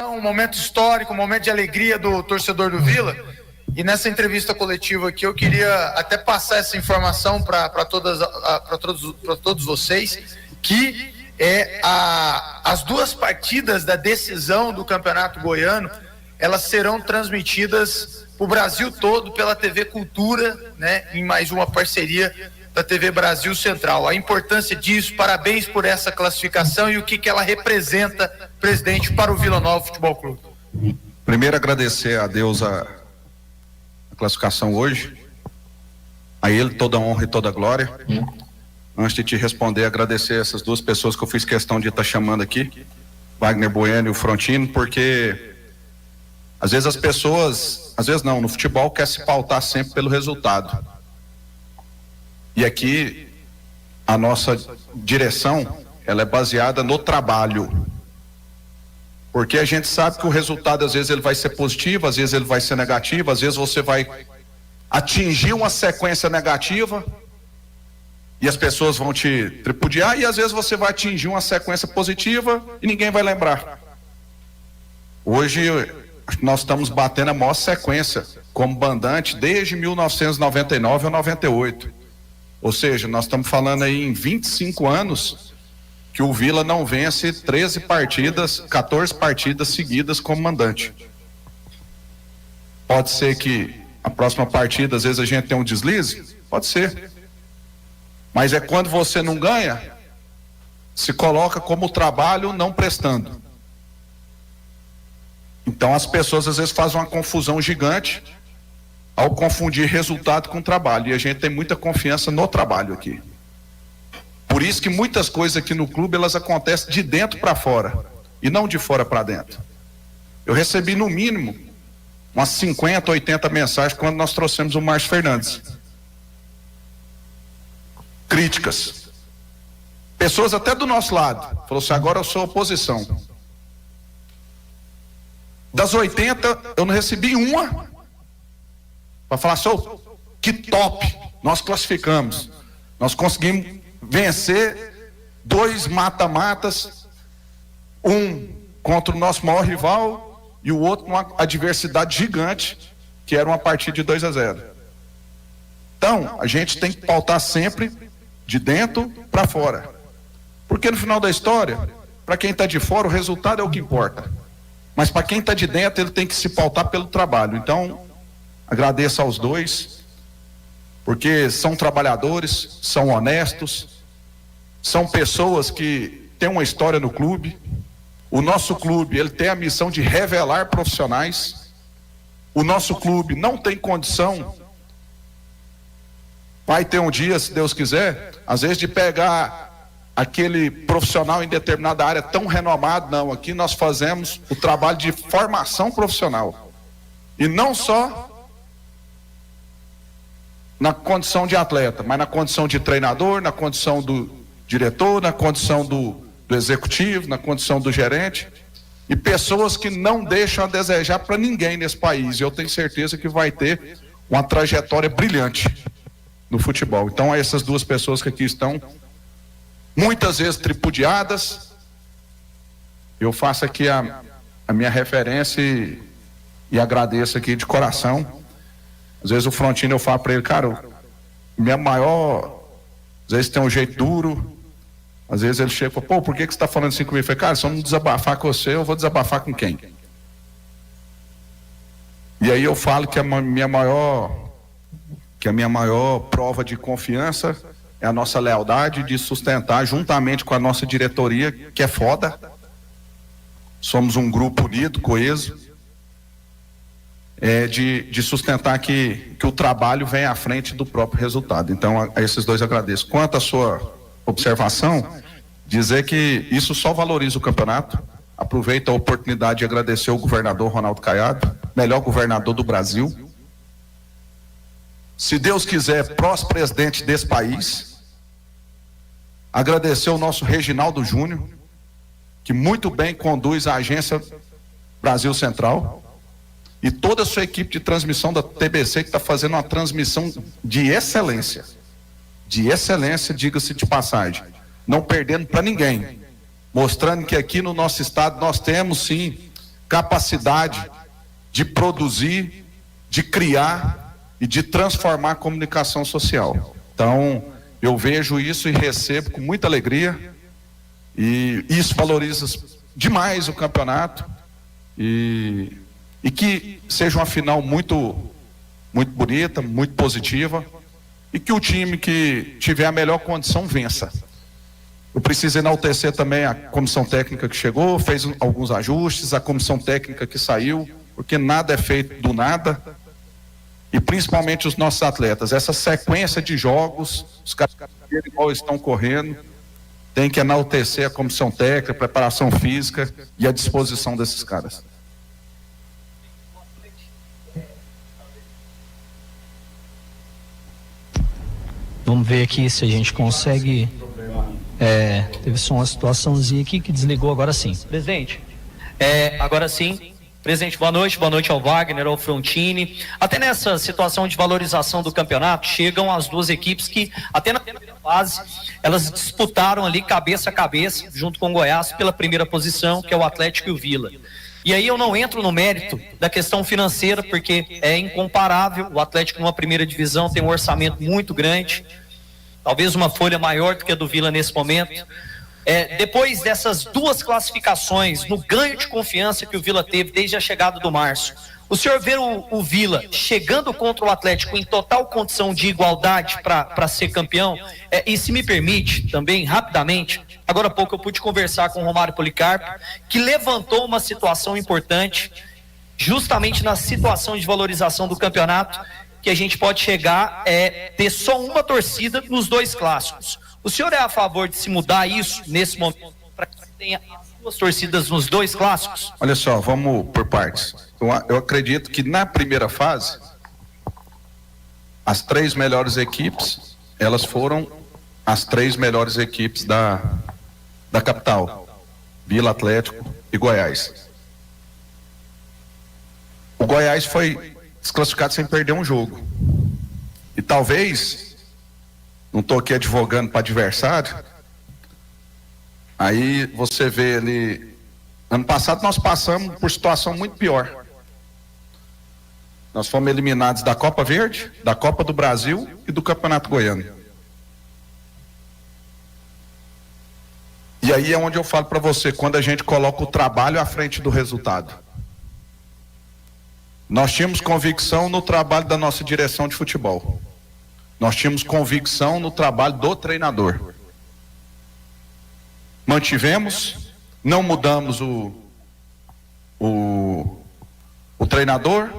Um momento histórico, um momento de alegria do torcedor do Vila. E nessa entrevista coletiva aqui eu queria até passar essa informação para todos vocês, que as duas partidas da decisão do Campeonato Goiano, elas serão transmitidas para o Brasil todo pela TV Cultura, né, em mais uma parceria da TV Brasil Central. A importância disso, parabéns por essa classificação e o que ela representa, presidente, para o Vila Nova Futebol Clube. Primeiro, agradecer a Deus a classificação hoje, a Ele toda a honra e toda a glória. Antes de te responder, agradecer essas duas pessoas que eu fiz questão de estar chamando aqui, Wagner Bueno e o Frontino, porque às vezes as pessoas, às vezes não, no futebol quer se pautar sempre pelo resultado. E aqui a nossa direção, ela é baseada no trabalho. Porque a gente sabe que o resultado às vezes ele vai ser positivo, às vezes ele vai ser negativo, às vezes você vai atingir uma sequência negativa e as pessoas vão te tripudiar, e às vezes você vai atingir uma sequência positiva e ninguém vai lembrar. Hoje nós estamos batendo a maior sequência como mandante desde 1999 ou 98. Ou seja, nós estamos falando aí em 25 anos que o Vila não vence 14 partidas seguidas como mandante. Pode ser que a próxima partida, às vezes a gente tem um deslize? Pode ser. Mas é quando você não ganha, se coloca como trabalho não prestando. Então as pessoas às vezes fazem uma confusão gigante ao confundir resultado com trabalho, e a gente tem muita confiança no trabalho aqui. Por isso que muitas coisas aqui no clube, elas acontecem de dentro para fora e não de fora para dentro. Eu recebi no mínimo umas 50, 80 mensagens quando nós trouxemos o Márcio Fernandes. Críticas. Pessoas até do nosso lado. Falou assim, agora eu sou oposição. Das 80, eu não recebi uma para falar, que top, nós classificamos, nós conseguimos vencer 2 mata-matas, um contra o nosso maior rival e o outro numa adversidade gigante, que era uma partida de 2-0. Então, a gente tem que pautar sempre de dentro para fora, porque no final da história, para quem está de fora, o resultado é o que importa, mas para quem está de dentro, ele tem que se pautar pelo trabalho. Então, agradeço aos dois, porque são trabalhadores, são honestos, são pessoas que têm uma história no clube. O nosso clube, ele tem a missão de revelar profissionais. O nosso clube não tem condição, vai ter um dia, se Deus quiser, às vezes de pegar aquele profissional em determinada área tão renomado. Não, aqui nós fazemos o trabalho de formação profissional, e não só na condição de atleta, mas na condição de treinador, na condição do diretor, na condição do executivo, na condição do gerente, e pessoas que não deixam a desejar para ninguém nesse país. E eu tenho certeza que vai ter uma trajetória brilhante no futebol. Então, essas duas pessoas que aqui estão, muitas vezes tripudiadas, eu faço aqui a minha referência e agradeço aqui de coração. Às vezes o Frontino, eu falo para ele, cara, minha maior, às vezes tem um jeito duro, às vezes ele chega e fala, pô, por que você está falando assim comigo? Eu falei, cara, se eu não desabafar com você, eu vou desabafar com quem? E aí eu falo que a minha maior prova de confiança é a nossa lealdade de sustentar, juntamente com a nossa diretoria, que é foda, somos um grupo unido, coeso, de sustentar que o trabalho vem à frente do próprio resultado. Então, a esses dois agradeço. Quanto à sua observação, dizer que isso só valoriza o campeonato. Aproveito a oportunidade de agradecer ao governador Ronaldo Caiado, melhor governador do Brasil. Se Deus quiser, próximo presidente desse país. Agradecer ao nosso Reginaldo Júnior, que muito bem conduz a agência Brasil Central, e toda a sua equipe de transmissão da TBC, que está fazendo uma transmissão de excelência, diga-se de passagem, não perdendo para ninguém, mostrando que aqui no nosso estado nós temos sim capacidade de produzir, de criar e de transformar a comunicação social. Então, eu vejo isso e recebo com muita alegria, e isso valoriza demais o campeonato, e que seja uma final muito bonita, muito positiva, e que o time que tiver a melhor condição vença. Eu preciso enaltecer também a comissão técnica que chegou, fez alguns ajustes, a comissão técnica que saiu, porque nada é feito do nada, e principalmente os nossos atletas. Essa sequência de jogos, os caras igual estão correndo, tem que enaltecer a comissão técnica, a preparação física e a disposição desses caras. Vamos ver aqui se a gente consegue. Teve só uma situaçãozinha aqui que desligou, agora sim. Presidente, agora sim. Presidente, boa noite ao Wagner, ao Frontini. Até nessa situação de valorização do campeonato, chegam as duas equipes que, até na primeira fase, elas disputaram ali cabeça a cabeça, junto com o Goiás, pela primeira posição, que é o Atlético e o Vila. E aí eu não entro no mérito da questão financeira, porque é incomparável. O Atlético numa primeira divisão tem um orçamento muito grande, talvez uma folha maior do que a do Vila nesse momento. Depois dessas duas classificações, no ganho de confiança que o Vila teve desde a chegada do Márcio, o senhor vê o Vila chegando contra o Atlético em total condição de igualdade para ser campeão? E se me permite, também, rapidamente, agora há pouco eu pude conversar com o Romário Policarpo, que levantou uma situação importante, justamente na situação de valorização do campeonato, que a gente pode chegar ter só uma torcida nos dois clássicos. O senhor é a favor de se mudar isso nesse momento, para que tenha as duas torcidas nos dois clássicos? Olha só, vamos por partes. Eu acredito que na primeira fase, as 3 melhores equipes, elas foram as 3 melhores equipes da capital: Vila, Atlético e Goiás. O Goiás foi desclassificado sem perder um jogo. E talvez, não estou aqui advogando para adversário, aí você vê ali, ano passado nós passamos por situação muito pior. Nós fomos eliminados da Copa Verde, da Copa do Brasil e do Campeonato Goiano. E aí é onde eu falo para você, quando a gente coloca o trabalho à frente do resultado. Nós tínhamos convicção no trabalho da nossa direção de futebol. Nós tínhamos convicção no trabalho do treinador. Mantivemos, não mudamos o treinador,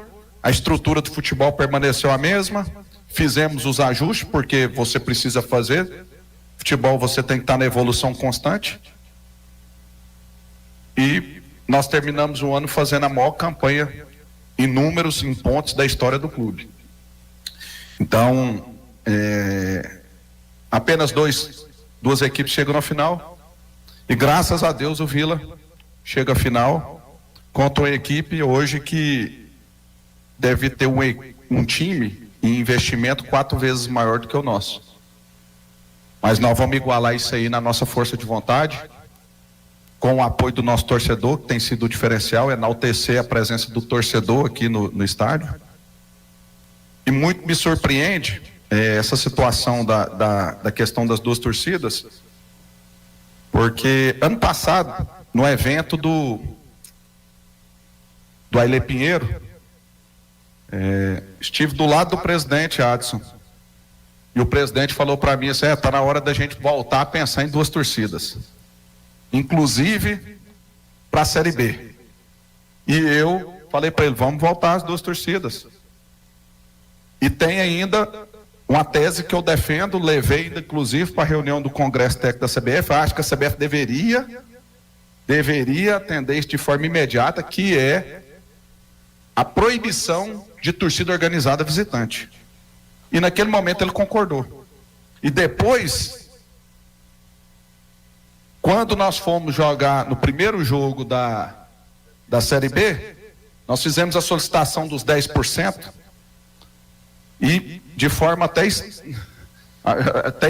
a estrutura do futebol permaneceu a mesma, fizemos os ajustes, porque você precisa fazer. Futebol, você tem que estar na evolução constante. E nós terminamos o ano fazendo a maior campanha em números, em pontos da história do clube. Então, apenas duas equipes chegam na final, e graças a Deus o Vila chega à final contra uma equipe hoje que deve ter um time e investimento 4 vezes maior do que o nosso. Mas nós vamos igualar isso aí na nossa força de vontade, com o apoio do nosso torcedor, que tem sido o diferencial, enaltecer a presença do torcedor aqui no estádio. E muito me surpreende essa situação da questão das duas torcidas, porque ano passado, no evento do Ailê Pinheiro, estive do lado do presidente Adson, e o presidente falou para mim assim: está na hora da gente voltar a pensar em 2 torcidas, inclusive para a Série B. E eu falei para ele: vamos voltar as 2 torcidas. E tem ainda uma tese que eu defendo, levei inclusive para a reunião do Congresso Técnico da CBF. Acho que a CBF deveria atender isso de forma imediata, que é a proibição de torcida organizada visitante. E naquele momento ele concordou. E depois, quando nós fomos jogar no primeiro jogo da Série B, nós fizemos a solicitação dos 10%, e de forma até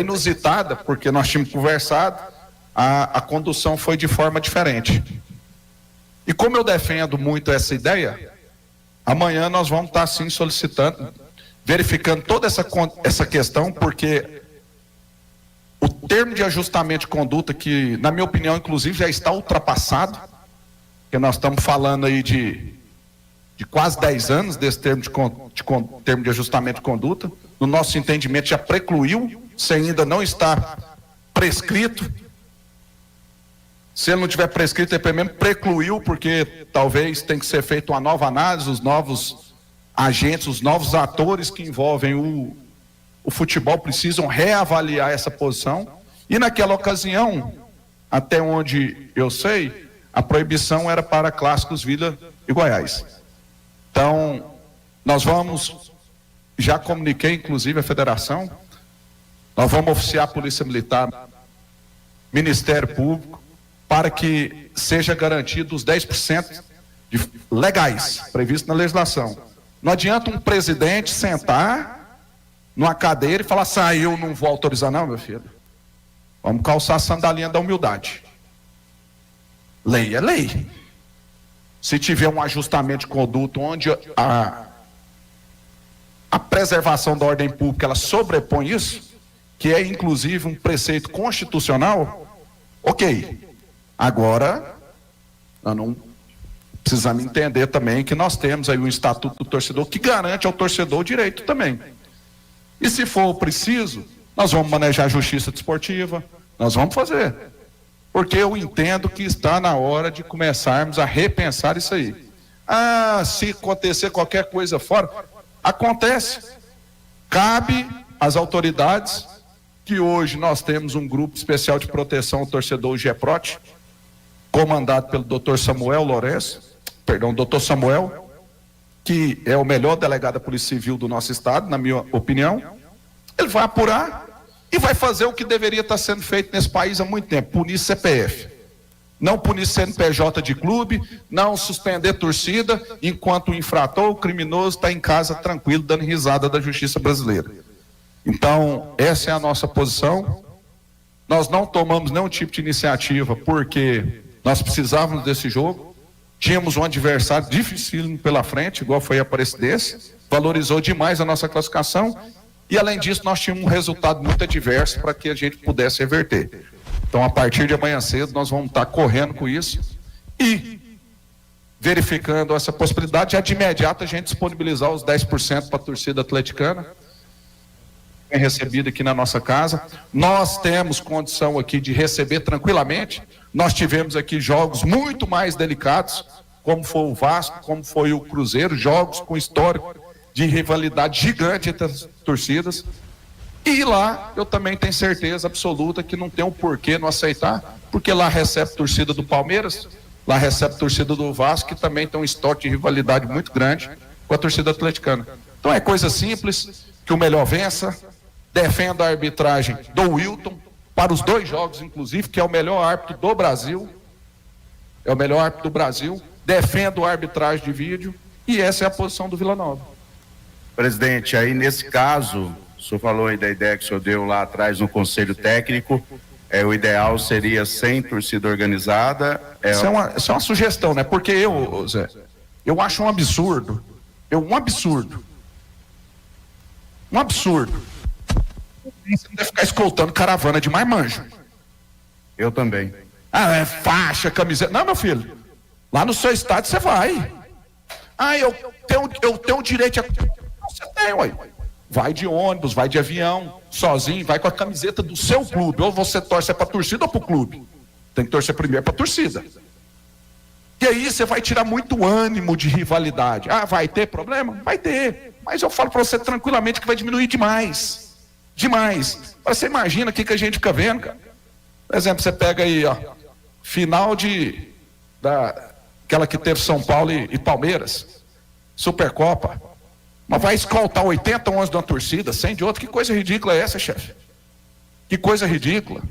inusitada, porque nós tínhamos conversado, a condução foi de forma diferente. E como eu defendo muito essa ideia, amanhã nós vamos estar sim solicitando, verificando toda essa questão, porque o termo de ajustamento de conduta, que na minha opinião inclusive já está ultrapassado, porque nós estamos falando aí de quase 10 anos desse termo termo de ajustamento de conduta, no nosso entendimento já precluiu, se ainda não está prescrito. Se ele não tiver prescrito, ele pelo menos precluiu, porque talvez tenha que ser feita uma nova análise, os novos agentes, os novos atores que envolvem o futebol precisam reavaliar essa posição. E naquela ocasião, até onde eu sei, a proibição era para clássicos Vila e Goiás. Então, nós vamos, já comuniquei inclusive a federação, nós vamos oficiar a Polícia Militar, Ministério Público, para que seja garantido os 10% legais, previsto na legislação. Não adianta um presidente sentar numa cadeira e falar assim, eu não vou autorizar não, meu filho. Vamos calçar a sandalinha da humildade. Lei é lei. Se tiver um ajustamento de conduta onde a preservação da ordem pública ela sobrepõe isso, que é inclusive um preceito constitucional, ok. Agora, nós não precisamos entender também que nós temos aí o Estatuto do Torcedor que garante ao torcedor o direito também. E se for preciso, nós vamos manejar a justiça desportiva, nós vamos fazer. Porque eu entendo que está na hora de começarmos a repensar isso aí. Se acontecer qualquer coisa fora, acontece. Cabe às autoridades, que hoje nós temos um grupo especial de proteção ao torcedor, o GEPROT, comandado pelo Dr. Dr. Samuel, que é o melhor delegado da Polícia Civil do nosso estado, na minha opinião. Ele vai apurar e vai fazer o que deveria estar sendo feito nesse país há muito tempo, punir CPF. Não punir CNPJ de clube, não suspender torcida, enquanto o infrator, o criminoso, está em casa tranquilo, dando risada da justiça brasileira. Então, essa é a nossa posição. Nós não tomamos nenhum tipo de iniciativa, porque nós precisávamos desse jogo. Tínhamos um adversário dificílimo pela frente, igual foi a Aparecidense, valorizou demais a nossa classificação, e além disso nós tínhamos um resultado muito adverso para que a gente pudesse reverter. Então, a partir de amanhã cedo, nós vamos estar correndo com isso e verificando essa possibilidade, já de imediato a gente disponibilizar os 10% para a torcida atleticana, bem recebida aqui na nossa casa. Nós temos condição aqui de receber tranquilamente. Nós tivemos aqui jogos muito mais delicados, como foi o Vasco, como foi o Cruzeiro, jogos com histórico de rivalidade gigante entre as torcidas. E lá eu também tenho certeza absoluta que não tem um porquê não aceitar, porque lá recebe torcida do Palmeiras, lá recebe torcida do Vasco, que também tem um histórico de rivalidade muito grande com a torcida atleticana. Então é coisa simples, que o melhor vença. Defendo a arbitragem do Wilton para os 2 jogos, inclusive, que é o melhor árbitro do Brasil. É o melhor árbitro do Brasil. Defendo a arbitragem de vídeo e essa é a posição do Vila Nova. Presidente, aí nesse caso, o senhor falou aí da ideia que o senhor deu lá atrás no Conselho Técnico, o ideal seria sem torcida organizada. Isso é uma sugestão, né? Porque Zé, eu acho um absurdo. Um absurdo. Você não deve ficar escoltando caravana de marmanjo. Eu também. É faixa, camiseta. Não, meu filho. Lá no seu estádio você vai. Eu tenho direito a... Você tem, ué. Vai de ônibus, vai de avião, sozinho, vai com a camiseta do seu clube. Ou você torce para a torcida ou para o clube. Tem que torcer primeiro para a torcida. E aí você vai tirar muito ânimo de rivalidade. Vai ter problema? Vai ter. Mas eu falo para você tranquilamente que vai diminuir demais. Demais. Você imagina o que a gente fica vendo, cara. Por exemplo, você pega aí, final aquela que teve São Paulo e Palmeiras, Supercopa. Mas vai escoltar 80 11 de uma torcida, 100 de outra. Que coisa ridícula é essa, chefe? Que coisa ridícula.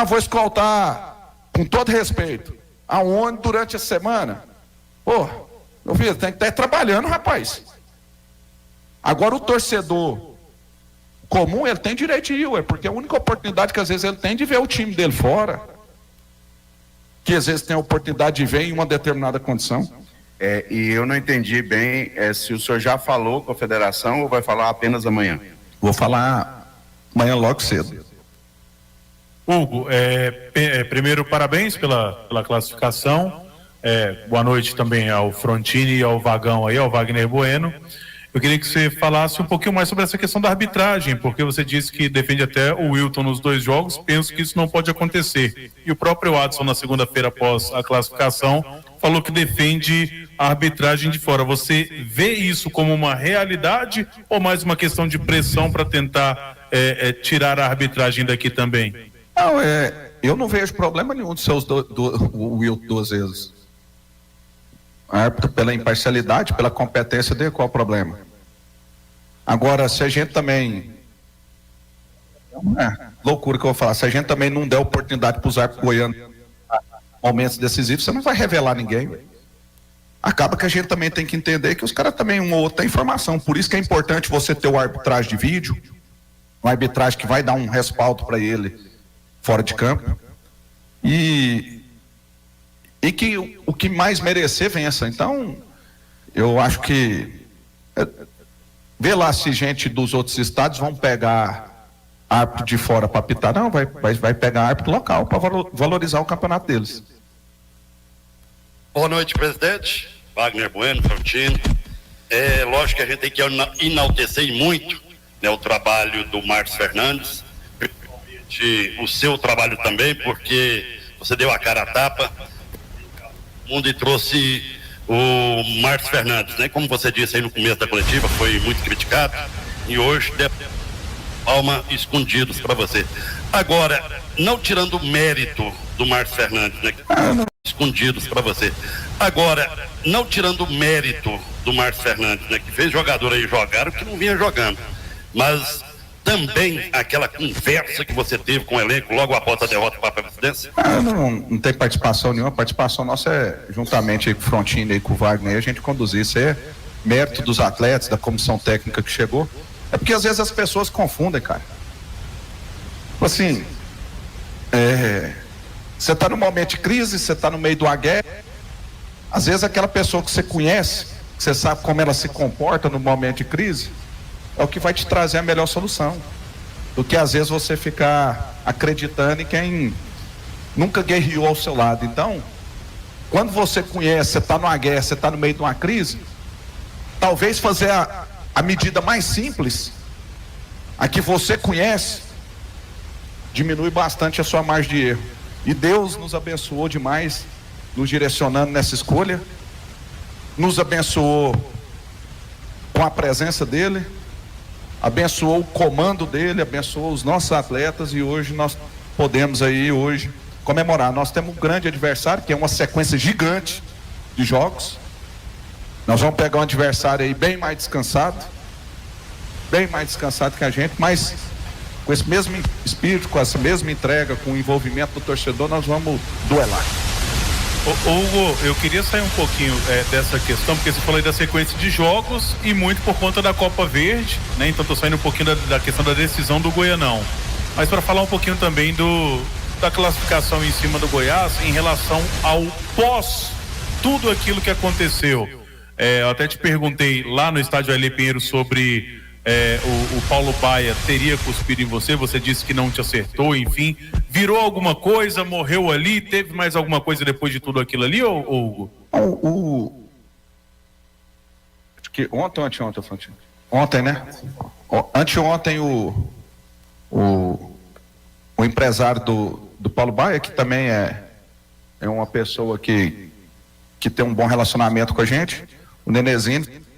Vou escoltar, com todo respeito, aonde durante a semana? Pô, meu filho, tem que estar trabalhando, rapaz. Agora o torcedor comum, ele tem direito de ir, porque é a única oportunidade que às vezes ele tem de ver o time dele fora. que às vezes tem a oportunidade de ver em uma determinada condição. E eu não entendi bem se o senhor já falou com a federação ou vai falar apenas amanhã? Vou falar amanhã logo cedo. Hugo, primeiro parabéns pela classificação, boa noite também ao Frontini e ao Vagão aí, ao Wagner Bueno. Eu queria que você falasse um pouquinho mais sobre essa questão da arbitragem, porque você disse que defende até o Wilton nos 2 jogos, penso que isso não pode acontecer. E o próprio Adson, na segunda-feira após a classificação, falou que defende a arbitragem de fora. Você vê isso como uma realidade ou mais uma questão de pressão para tentar tirar a arbitragem daqui também? Não, eu não vejo problema nenhum de ser o Wilton 2 vezes. Pela imparcialidade, pela competência dele, qual o problema? Agora, se a gente também... loucura que eu vou falar. Se a gente também não der oportunidade para os árbitros goianos momentos decisivos, você não vai revelar ninguém. Véio. Acaba que a gente também tem que entender que os caras também, um ou outro, tem informação. Por isso que é importante você ter o arbitragem de vídeo, uma arbitragem que vai dar um respaldo para ele fora de campo. E que o que mais merecer vença. Então, eu acho que vê lá se gente dos outros estados vão pegar árbitro de fora para apitar. Não, vai pegar árbitro local para valorizar o campeonato deles. Boa noite, presidente. Wagner Bueno, Frontini. Lógico que a gente tem que enaltecer muito, né, o trabalho do Marcos Fernandes, principalmente o seu trabalho também, porque você deu a cara a tapa e trouxe o Marcos Fernandes, né? Como você disse aí no começo da coletiva, foi muito criticado e hoje palma escondidos para você. Agora, não tirando o mérito do Marcos Fernandes, né? Escondidos para você. Agora, não tirando o mérito do Marcos Fernandes, né? Que fez jogador aí jogar o que não vinha jogando, mas também aquela conversa que você teve com o elenco logo após a derrota para a presidência? Não tem participação nenhuma. A participação nossa é juntamente com o Frontini e com o Wagner, a gente conduzir. Isso é mérito dos atletas, da comissão técnica que chegou. É porque às vezes as pessoas confundem, cara. Tipo assim, você está num momento de crise, você está no meio de uma guerra. Às vezes aquela pessoa que você conhece, que você sabe como ela se comporta no momento de crise, é o que vai te trazer a melhor solução. Do que às vezes você ficar acreditando em quem nunca guerreou ao seu lado. Então, quando você conhece, você está numa guerra, você está no meio de uma crise, talvez fazer a medida mais simples, a que você conhece, diminui bastante a sua margem de erro. E Deus nos abençoou demais, nos direcionando nessa escolha, nos abençoou com a presença dele, abençoou o comando dele, abençoou os nossos atletas, e hoje nós podemos aí hoje comemorar. Nós temos um grande adversário, que é uma sequência gigante de jogos. Nós vamos pegar um adversário aí bem mais descansado que a gente, mas com esse mesmo espírito, com essa mesma entrega, com o envolvimento do torcedor, nós vamos duelar. Hugo, eu queria sair um pouquinho dessa questão, porque você falou aí da sequência de jogos e muito por conta da Copa Verde, né? Então tô saindo um pouquinho da questão da decisão do Goianão, mas para falar um pouquinho também da classificação em cima do Goiás em relação ao pós tudo aquilo que aconteceu. Eu até te perguntei lá no estádio Ailê Pinheiro sobre o Paulo Baia teria cuspido em você, você disse que não te acertou, enfim, virou alguma coisa, morreu ali, teve mais alguma coisa depois de tudo aquilo ali, ou Hugo? Acho que ontem ou anteontem, Frontini? Ontem, né? Anteontem o empresário do Paulo Baia, que também é uma pessoa que tem um bom relacionamento com a gente, o Nenezinho,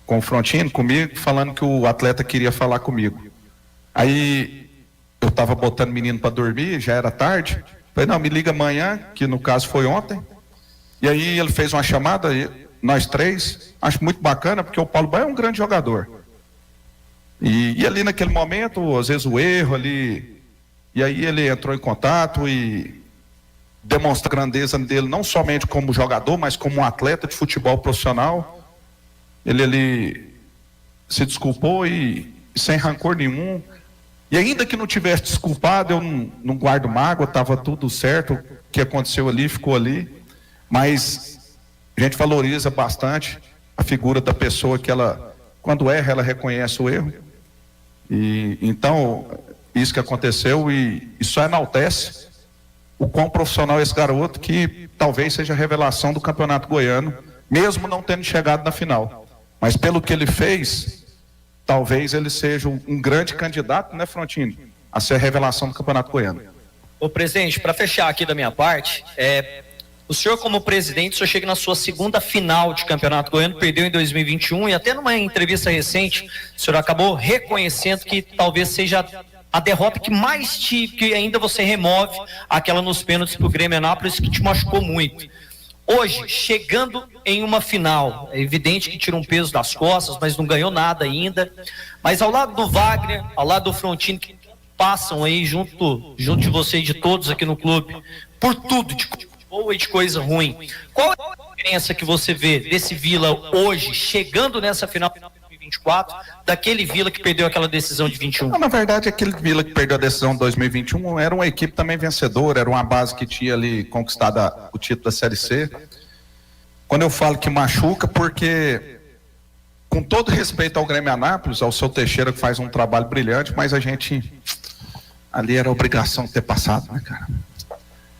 com o Frontini, comigo, falando que o atleta queria falar comigo. Aí eu estava botando o menino para dormir, já era tarde. Falei, não, me liga amanhã, que no caso foi ontem. E aí ele fez uma chamada, nós três, acho muito bacana, porque o Paulo Baia é um grande jogador. E ali naquele momento, às vezes o erro ali, e aí ele entrou em contato e demonstra a grandeza dele, não somente como jogador, mas como um atleta de futebol profissional. Ele se desculpou e sem rancor nenhum, E ainda que não tivesse desculpado, eu não guardo mágoa, estava tudo certo, o que aconteceu ali, ficou ali. Mas a gente valoriza bastante a figura da pessoa que ela, quando erra, ela reconhece o erro. E então, isso que aconteceu, e só enaltece o quão profissional é esse garoto, que talvez seja a revelação do Campeonato Goiano, mesmo não tendo chegado na final. Mas pelo que ele fez, talvez ele seja um grande candidato, né, Frontini, a ser a revelação do Campeonato Goiano. Ô, presidente, para fechar aqui da minha parte, o senhor como presidente, o senhor chega na sua segunda final de Campeonato Goiano, perdeu em 2021 e até numa entrevista recente, o senhor acabou reconhecendo que talvez seja a derrota que ainda você remove, aquela nos pênaltis pro Grêmio Anápolis, que te machucou muito. Hoje, chegando em uma final, é evidente que tira um peso das costas, mas não ganhou nada ainda. Mas ao lado do Wagner, ao lado do Frontini, que passam aí junto de você e de todos aqui no clube, por tudo, de coisa boa e de coisa ruim. Qual é a diferença que você vê desse Vila hoje, chegando nessa final de 2024, daquele Vila que perdeu aquela decisão de 21? Não, na verdade, aquele Vila que perdeu a decisão de 2021 era uma equipe também vencedora, era uma base que tinha ali conquistado o título da Série C. Quando eu falo que machuca, porque, com todo respeito ao Grêmio Anápolis, ao seu Teixeira, que faz um trabalho brilhante, mas a gente, ali era obrigação de ter passado, né, cara?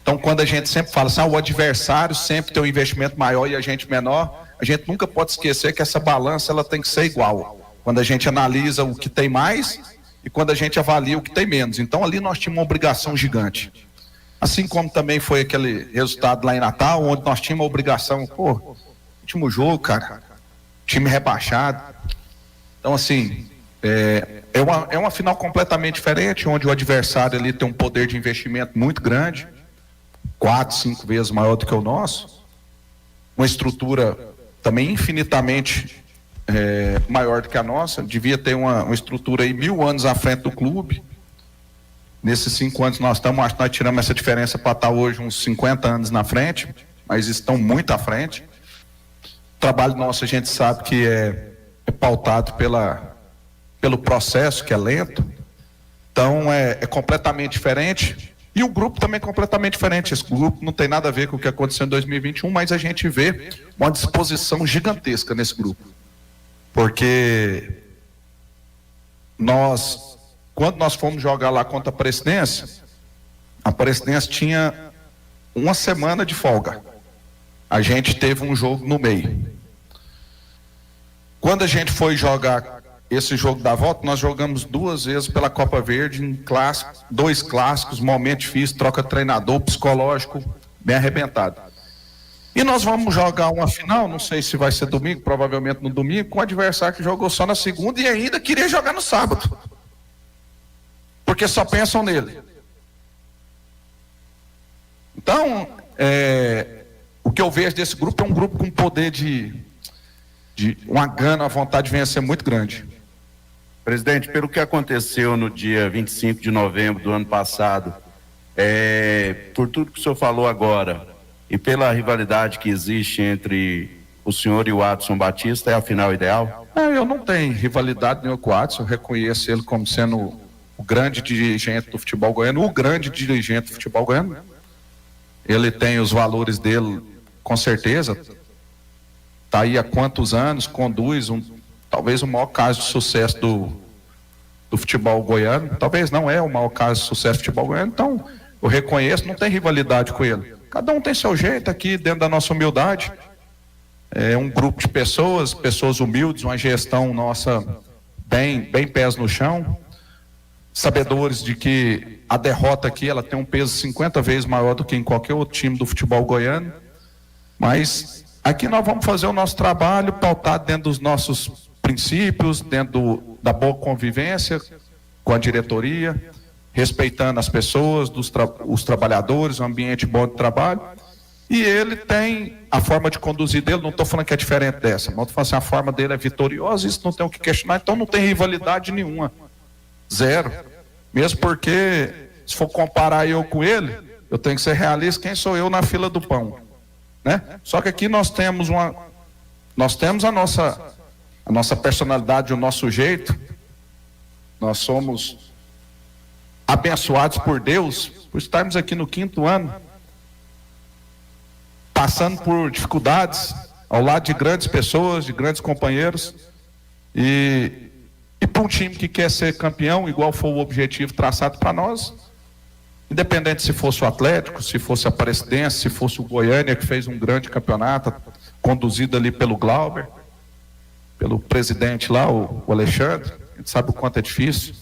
Então, quando a gente sempre fala assim, o adversário sempre tem um investimento maior e a gente menor, a gente nunca pode esquecer que essa balança ela tem que ser igual. Quando a gente analisa o que tem mais e quando a gente avalia o que tem menos. Então, ali nós tínhamos uma obrigação gigante. Assim como também foi aquele resultado lá em Natal, onde nós tínhamos uma obrigação, último jogo, cara, time rebaixado. Então, assim, é uma final completamente diferente, onde o adversário ali tem um poder de investimento muito grande, 4, 5 vezes maior do que o nosso, uma estrutura também infinitamente maior do que a nossa, devia ter uma estrutura aí 1000 anos à frente do clube. Nesses 5 anos nós estamos, acho que nós tiramos essa diferença para estar hoje uns 50 anos na frente, mas estão muito à frente. O trabalho nosso a gente sabe que é pautado pelo processo, que é lento, então é completamente diferente. E o grupo também é completamente diferente. Esse grupo não tem nada a ver com o que aconteceu em 2021, mas a gente vê uma disposição gigantesca nesse grupo. Porque quando nós fomos jogar lá contra a Presidência tinha uma semana de folga. A gente teve um jogo no meio. Quando a gente foi jogar esse jogo da volta, nós jogamos 2 vezes pela Copa Verde, em 2 clássicos, momento difícil, troca de treinador, psicológico, bem arrebentado. E nós vamos jogar uma final, não sei se vai ser domingo, provavelmente no domingo, com um adversário que jogou só na segunda e ainda queria jogar no sábado. Porque só pensam nele. Então, o que eu vejo desse grupo é um grupo com poder de uma gana, uma vontade de vencer muito grande. Presidente, pelo que aconteceu no dia 25 de novembro do ano passado, por tudo que o senhor falou agora, e pela rivalidade que existe entre o senhor e o Adson Batista, é a final ideal? Eu não tenho rivalidade nenhuma com o Adson, eu reconheço ele como sendo o grande dirigente do futebol goiano, o grande dirigente do futebol goiano. Ele tem os valores dele, com certeza. Está aí há quantos anos, conduz talvez o maior caso de sucesso do futebol goiano. Talvez não é o maior caso de sucesso do futebol goiano. Então, eu reconheço, não tem rivalidade com ele. Cada um tem seu jeito aqui, dentro da nossa humildade. É um grupo de pessoas humildes, uma gestão nossa bem pés no chão. Sabedores de que a derrota aqui, ela tem um peso 50 vezes maior do que em qualquer outro time do futebol goiano. Mas aqui nós vamos fazer o nosso trabalho pautado dentro dos nossos princípios, dentro da boa convivência com a diretoria, respeitando as pessoas, os trabalhadores, um ambiente bom de trabalho. E ele tem a forma de conduzir dele, não estou falando que é diferente dessa, mas estou falando assim, a forma dele é vitoriosa, isso não tem o que questionar, então não tem rivalidade nenhuma. 0. Mesmo porque, se for comparar eu com ele, eu tenho que ser realista, quem sou eu na fila do pão, né? Só que aqui nós temos a nossa personalidade, o nosso jeito. Nós somos abençoados por Deus, por estarmos aqui no 5º ano, passando por dificuldades, ao lado de grandes pessoas, de grandes companheiros, e para um time que quer ser campeão, igual foi o objetivo traçado para nós, independente se fosse o Atlético, se fosse a Aparecidense, se fosse o Goiânia, que fez um grande campeonato, conduzido ali pelo Glauber, pelo presidente lá, o Alexandre, a gente sabe o quanto é difícil.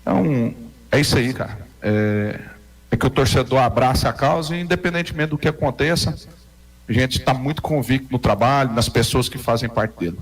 Então, é isso aí, cara. É que o torcedor abrace a causa e, independentemente do que aconteça, a gente está muito convicto no trabalho, nas pessoas que fazem parte dele.